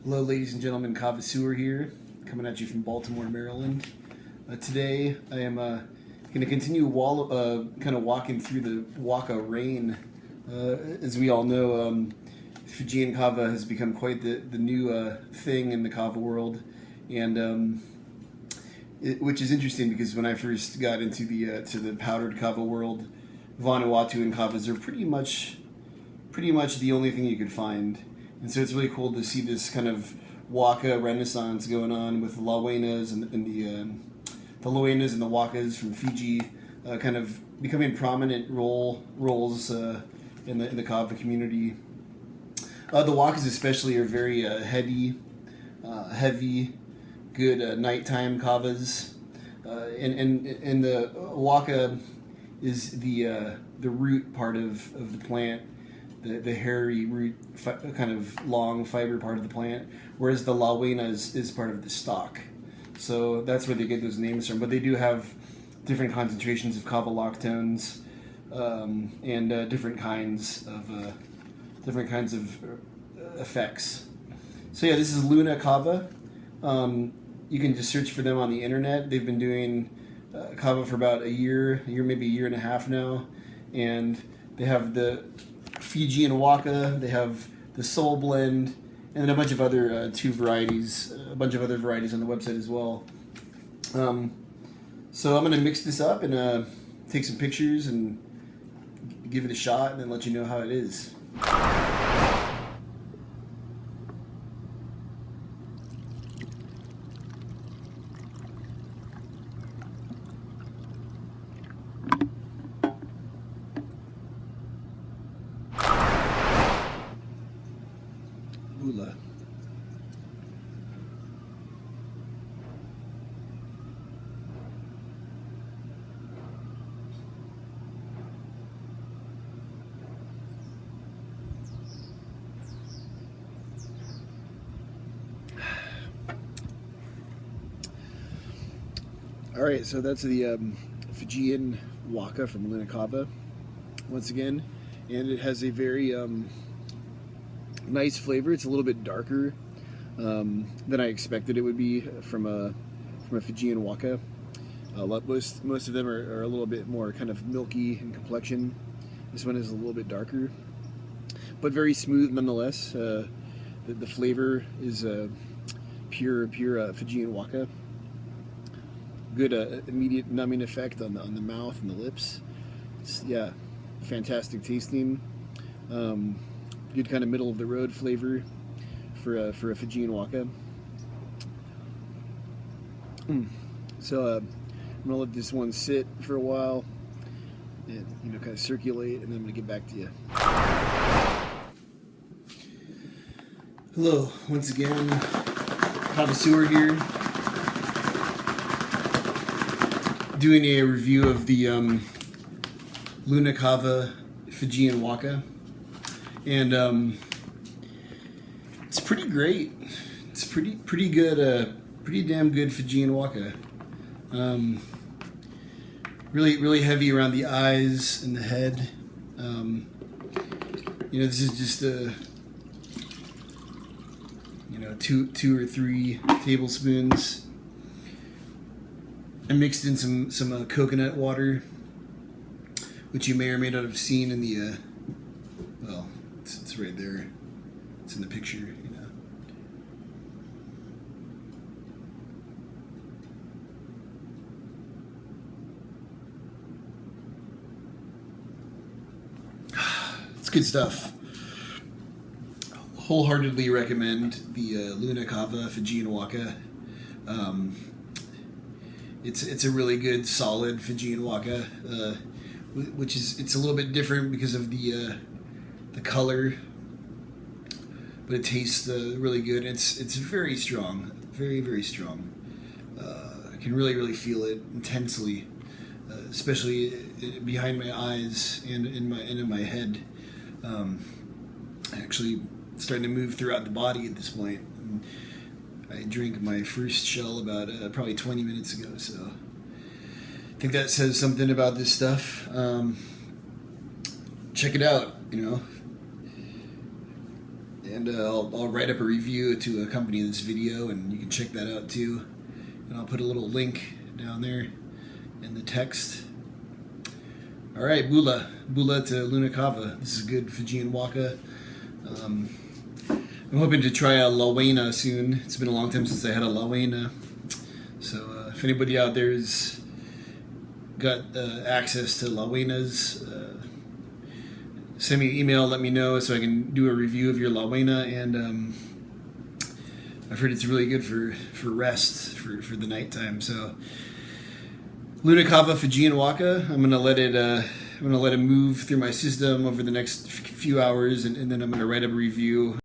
Hello, ladies and gentlemen. Kava here, coming at you from Baltimore, Maryland. Today, I am going to continue kind of walking through the Waka rain. As we all know, Fijian Kava has become quite the new thing in the Kava world, and which is interesting because when I first got into the powdered Kava world, Vanuatu and Kavas are pretty much the only thing you could find. And so it's really cool to see this kind of Waka renaissance going on with the Lawenas and the Lawenas and the Wakas from Fiji, kind of becoming prominent roles in the Kava community. The Wakas especially are very heady, heavy, good nighttime Kavas, and the Waka is the root part of the plant. The hairy root, kind of long fiber part of the plant, whereas the lawena is part of the stalk. So that's where they get those names from. But they do have different concentrations of kava lactones and different kinds of effects. So yeah, this is Luna Kava. You can just search for them on the internet. They've been doing kava for about a year, maybe a year and a half now, and they have the Fijian Waka, they have the Soul Blend, and then a bunch of other a bunch of other varieties on the website as well. So I'm going to mix this up and take some pictures and give it a shot and then let you know how it is. Ula. All right, so that's the Fijian Waka from Luna Kava, once again, and it has a very nice flavor. It's a little bit darker than I expected it would be from a Fijian Waka. Most of them are a little bit more kind of milky in complexion. This one is a little bit darker, but very smooth nonetheless. The flavor is pure Fijian Waka. Good immediate numbing effect on the mouth and the lips. Yeah, fantastic tasting. Good kind of middle of the road flavor for a Fijian Waka. So I'm gonna let this one sit for a while and kind of circulate, and then I'm gonna get back to you. Hello, once again, Kava here, doing a review of the Luna Kava Fijian Waka. And it's pretty great. It's pretty good. Pretty damn good Fijian Waka. Really heavy around the eyes and the head. This is just two or three tablespoons. I mixed in some coconut water, which you may or may not have seen in the it's right there. It's in the picture, It's good stuff. Wholeheartedly recommend the Luna Kava Fijian Waka. It's a really good, solid Fijian Waka, which it's a little bit different because of the color, but it tastes really good. It's very strong, very strong. I can really feel it intensely, especially behind my eyes and in my head. Actually starting to move throughout the body at this point. And I drank my first shell about probably 20 minutes ago, so I think that says something about this stuff. Check it out, And I'll write up a review to accompany this video, and you can check that out too. And I'll put a little link down there in the text. All right, Bula to Luna Kava. This is good Fijian Waka. I'm hoping to try a Lawena soon. It's been a long time since I had a Lawena. So if anybody out there's got access to Lawenas, send me an email, let me know so I can do a review of your Lawena. And I've heard it's really good for rest for the nighttime. So Luna Kava Fijian Waka. I'm gonna let it move through my system over the next few hours, and then I'm gonna write up a review